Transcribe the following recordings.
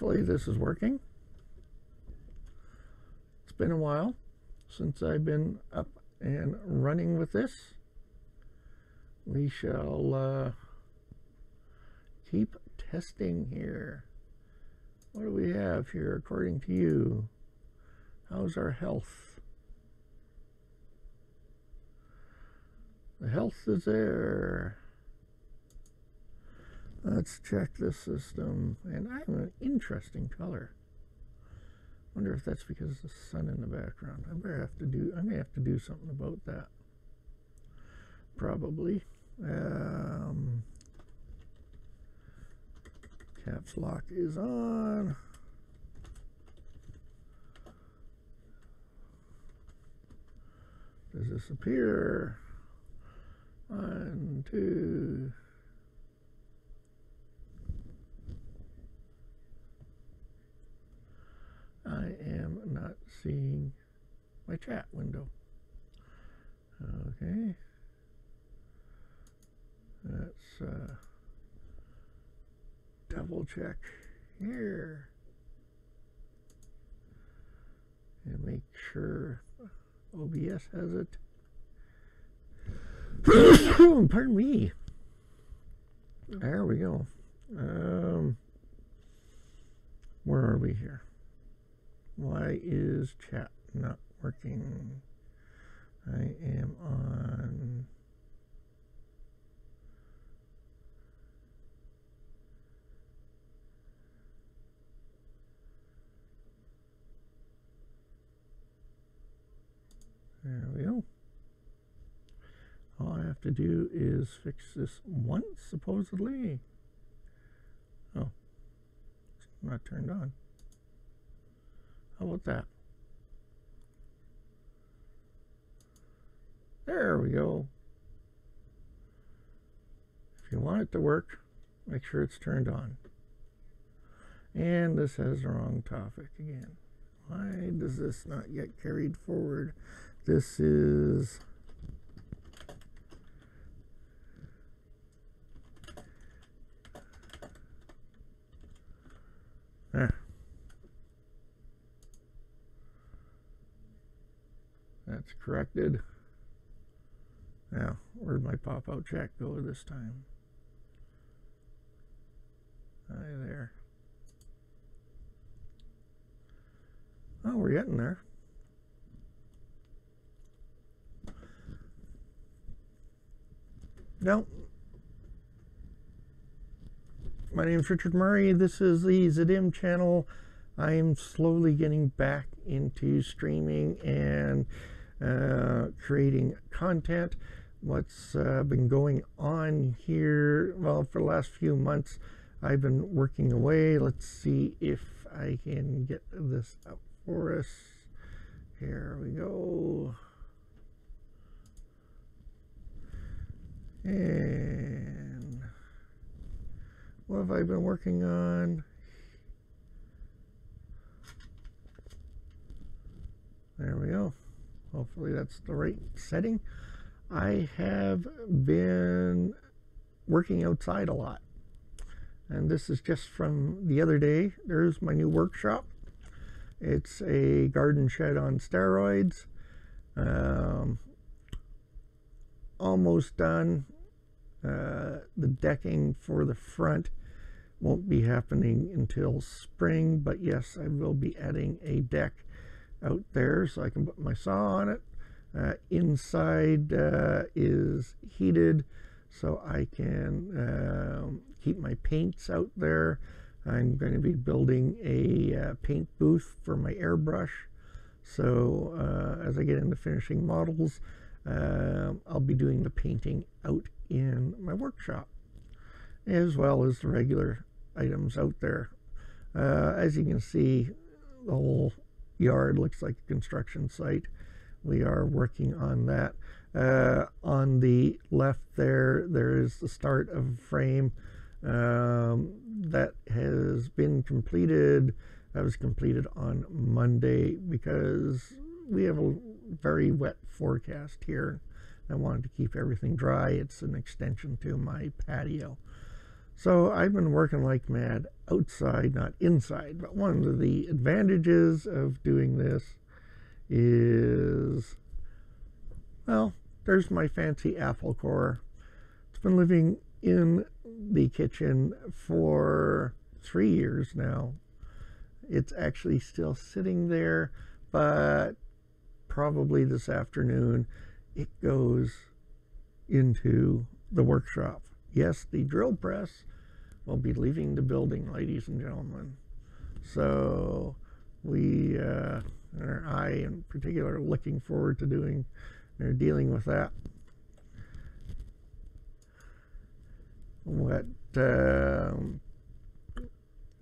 hopefully this is working. It's been a while since I've been up and running with this. We shall keep testing here. What do we have here according to you? How's our health? The health is there. Let's check this system. And I have an interesting color. Wonder if that's because of the sun in the background. I may have to do something about that. Probably. Caps lock is on. Does this appear? 1, 2. I am not seeing my chat window. Okay. Let's double check here and make sure OBS has it. Pardon me. There we go. Where are we here? Why is chat not working? I am on. There we go. All I have to do is fix this once, supposedly. Oh, it's not turned on. How about that? There we go. If you want it to work, make sure it's turned on. And this has the wrong topic again. Why does this not get carried forward? This is that's corrected. Now, where'd my pop-out check go this time? Hi there. Oh, we're getting there. No. My name is Richard Murray. This is the Zidim channel. I'm slowly getting back into streaming and creating content. What's been going on here? Well, for the last few months, I've been working away. Let's see if I can get this up for us. Here we go. And what have I been working on? There we go. Hopefully that's the right setting. I have been working outside a lot. And this is just from the other day. There's my new workshop. It's a garden shed on steroids. Almost done. The decking for the front won't be happening until spring, but yes, I will be adding a deck out there so I can put my saw on it. Inside is heated so I can keep my paints out there. I'm going to be building a paint booth for my airbrush, so as I get into finishing models, I'll be doing the painting out in my workshop, as well as the regular items out there. As you can see, the whole yard looks like a construction site. We are working on that. On the left there is the start of a frame that has been completed. That was completed on Monday because we have a very wet forecast here. I wanted to keep everything dry. It's an extension to my patio. So I've been working like mad outside, not inside. But one of the advantages of doing this is, well, there's my fancy apple core. It's been living in the kitchen for 3 years now. It's actually still sitting there, but probably this afternoon it goes into the workshop. Yes, the drill press will be leaving the building, ladies and gentlemen. So we, or I in particular, are looking forward to dealing with that. What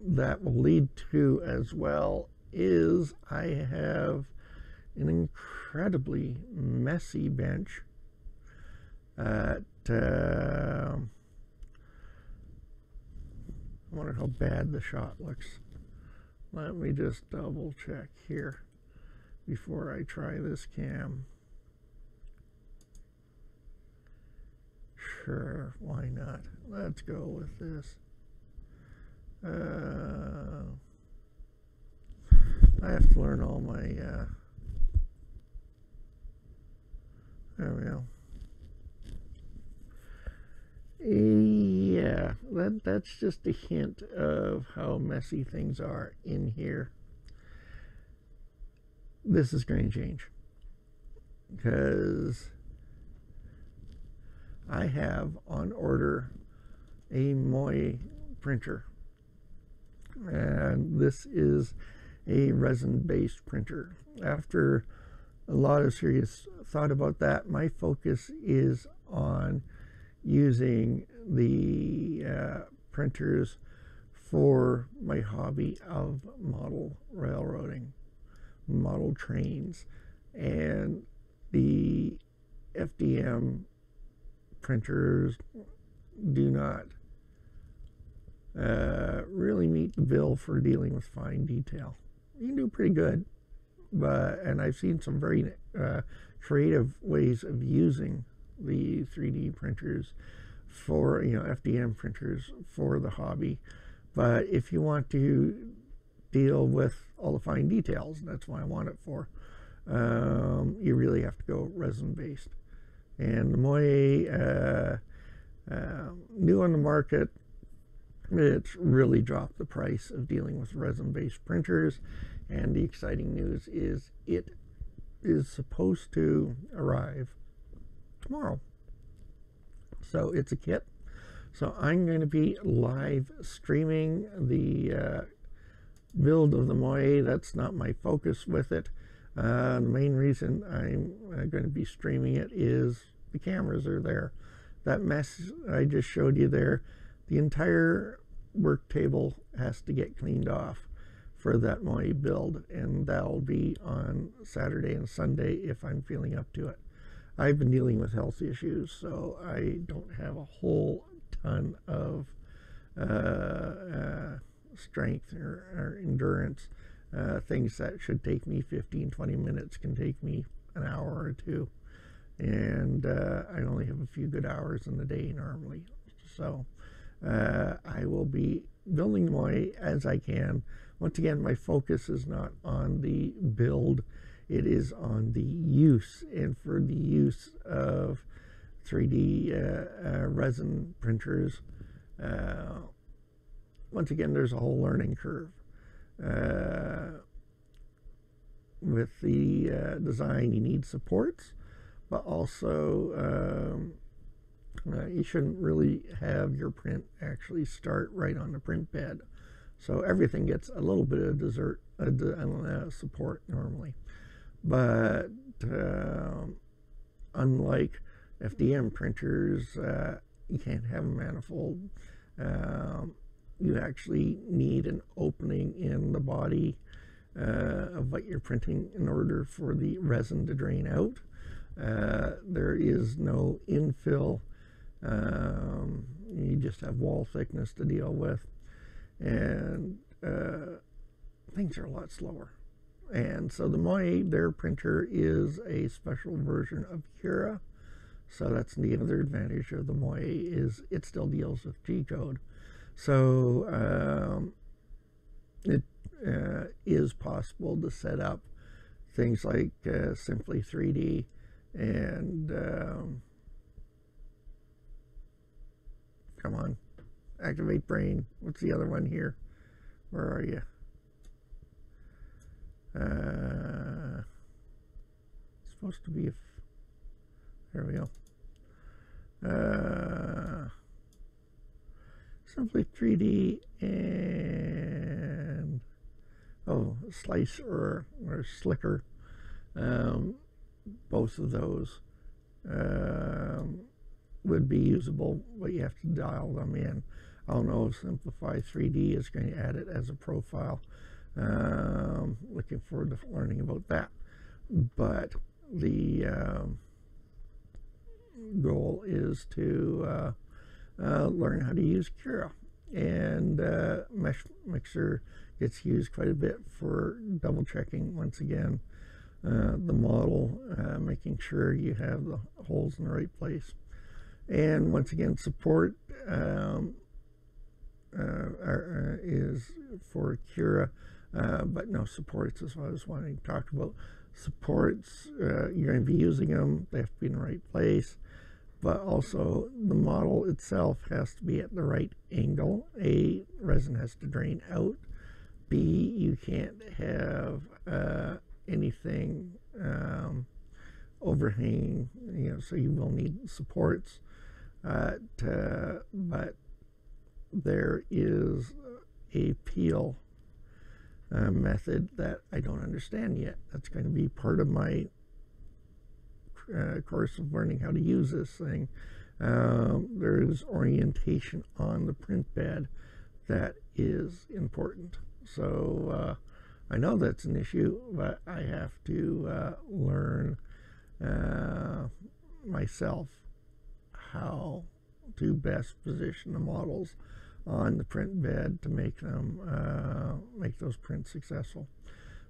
that will lead to as well is I have an incredibly messy bench at I wonder how bad the shot looks. Let me just double check here before I try this cam. Sure, why not? Let's go with this. I have to learn all my there we go. Yeah, that's just a hint of how messy things are in here. This is going to change because I have on order a Moia printer, and this is a resin-based printer. After a lot of serious thought about that, my focus is on using the printers for my hobby of model railroading, model trains, and the FDM printers do not really meet the bill for dealing with fine detail. You can do pretty good, and I've seen some very creative ways of using the 3D printers for, FDM printers for the hobby. But if you want to deal with all the fine details, that's what I want it for, you really have to go resin-based. And the Moia, new on the market, it's really dropped the price of dealing with resin-based printers. And the exciting news is it is supposed to arrive tomorrow. So it's a kit. So I'm going to be live streaming the build of the Moia. That's not my focus with it. The main reason I'm going to be streaming it is the cameras are there. That mess I just showed you there, the entire work table has to get cleaned off for that Moia build, and that'll be on Saturday and Sunday if I'm feeling up to it. I've been dealing with health issues, so I don't have a whole ton of strength or endurance. Things that should take me 15-20 minutes can take me an hour or two, and I only have a few good hours in the day normally. So I will be building the Moia as I can. Once again, my focus is not on the build, it is on the use, and for the use of 3D resin printers. Once again, there's a whole learning curve. With the design, you need supports, but also you shouldn't really have your print actually start right on the print bed. So everything gets a little bit of support normally. But unlike FDM printers, you can't have a manifold. You actually need an opening in the body of what you're printing in order for the resin to drain out. There is no infill. You just have wall thickness to deal with, and things are a lot slower. And so the Moia, their printer is a special version of Cura. So that's the other advantage of the Moia, is it still deals with G-code. So it is possible to set up things like Simply 3D and come on, activate brain. What's the other one here? Where are you? It's supposed to be there we go. Simply 3D and Slice or Slicker. Both of those would be usable, but you have to dial them in. I don't know if Simplify 3D is going to add it as a profile. Looking forward to learning about that. But the goal is to learn how to use Cura. And Mesh Mixer gets used quite a bit for double checking, once again, the model, making sure you have the holes in the right place. And once again, support is for Cura, but no supports is what I was wanting to talk about. Supports, you're going to be using them, they have to be in the right place, but also the model itself has to be at the right angle. A, resin has to drain out. B, you can't have anything overhanging, so you will need supports. But there is a peel method that I don't understand yet. That's going to be part of my course of learning how to use this thing. There is orientation on the print bed that is important. So I know that's an issue, but I have to learn myself how to best position the models on the print bed to make them make those prints successful.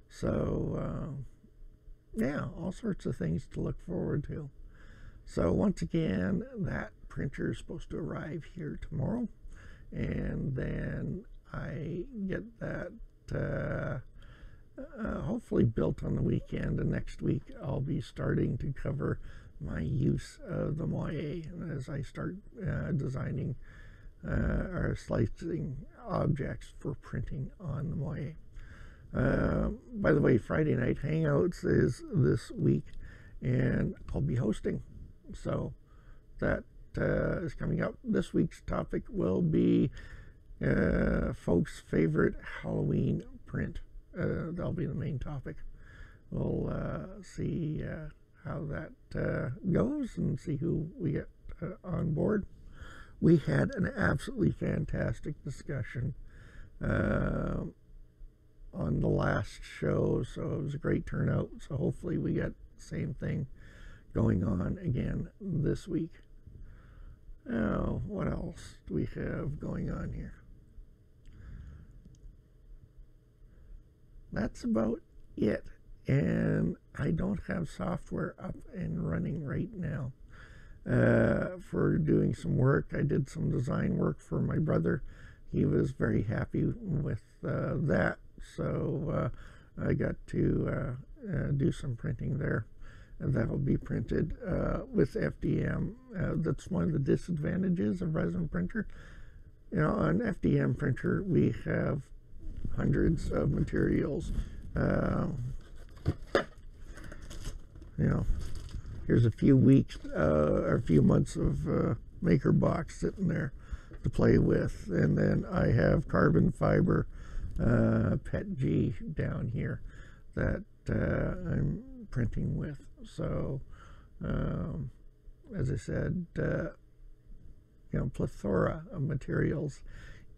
So yeah, all sorts of things to look forward to. So once again, that printer is supposed to arrive here tomorrow, and then I get that hopefully built on the weekend, and next week I'll be starting to cover my use of the Moia as I start designing or slicing objects for printing on the Moia. By the way, Friday Night Hangouts is this week, and I'll be hosting. So that is coming up. This week's topic will be folks' favorite Halloween print. That'll be the main topic. We'll see how that goes and see who we get on board. We had an absolutely fantastic discussion on the last show, so it was a great turnout. So hopefully we get the same thing going on again this week. Now, what else do we have going on here? That's about it. And I don't have software up and running right now for doing some work. I did some design work for my brother. He was very happy with that. So I got to do some printing there. And that'll be printed with FDM. That's one of the disadvantages of resin printer. On FDM printer, we have hundreds of materials. Here's a few weeks or a few months of maker box sitting there to play with, and then I have carbon fiber PET G down here that I'm printing with. So as I said, plethora of materials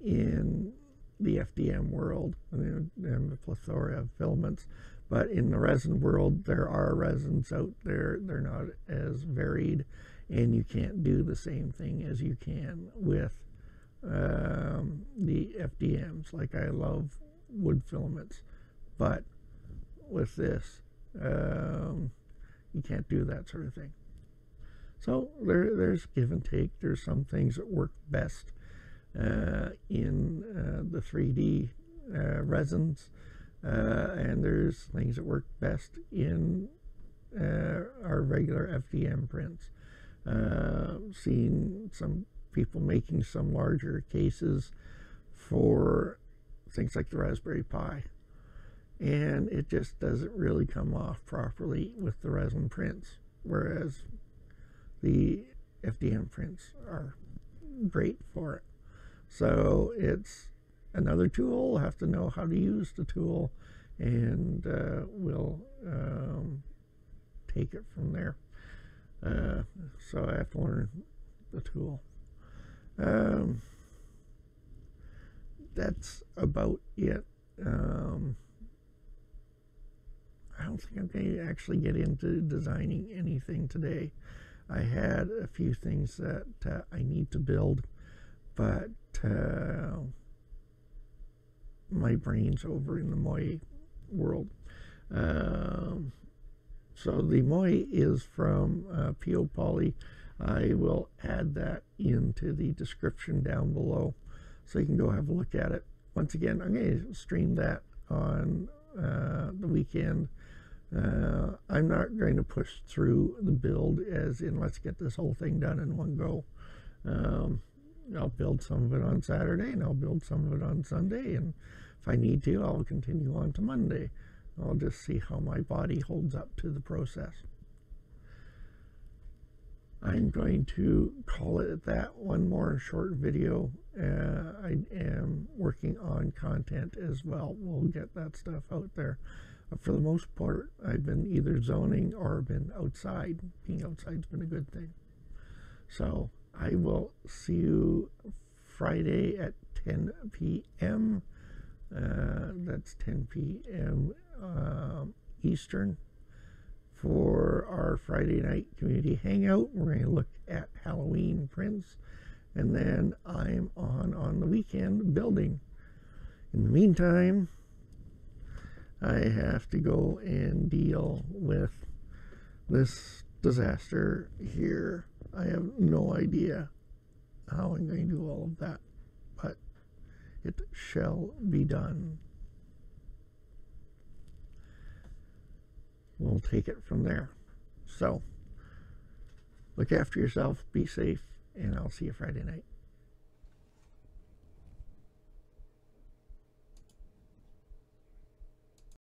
in the FDM world, and a plethora of filaments. But in the resin world, there are resins out there. They're not as varied, and you can't do the same thing as you can with the FDMs. Like, I love wood filaments, but with this, you can't do that sort of thing. So there's give and take. There's some things that work best in the 3D resins, and there's things that work best in our regular FDM prints. Seen some people making some larger cases for things like the Raspberry Pi, and it just doesn't really come off properly with the resin prints, whereas the FDM prints are great for it. So it's another tool. Have to know how to use the tool, and we'll take it from there. So I have to learn the tool. That's about it. I don't think I'm going to actually get into designing anything today. I had a few things that I need to build, but my brain's over in the Moia world. So the Moia is from P.O. Poly. I will add that into the description down below, so you can go have a look at it. Once again, I'm going to stream that on the weekend. I'm not going to push through the build as in let's get this whole thing done in one go. I'll build some of it on Saturday, and I'll build some of it on Sunday, and if I need to, I'll continue on to Monday. I'll just see how my body holds up to the process. I'm going to call it at that. One more short video. I am working on content as well. We'll get that stuff out there. But for the most part, I've been either zoning or been outside. Being outside's been a good thing. So I will see you Friday at 10 p.m. That's 10 p.m. Eastern for our Friday night community hangout. We're going to look at Halloween prints, and then I'm on the weekend building. In the meantime, I have to go and deal with this disaster here. I have no idea how I'm going to do all of that, but it shall be done. We'll take it from there. So, look after yourself, be safe, and I'll see you Friday night.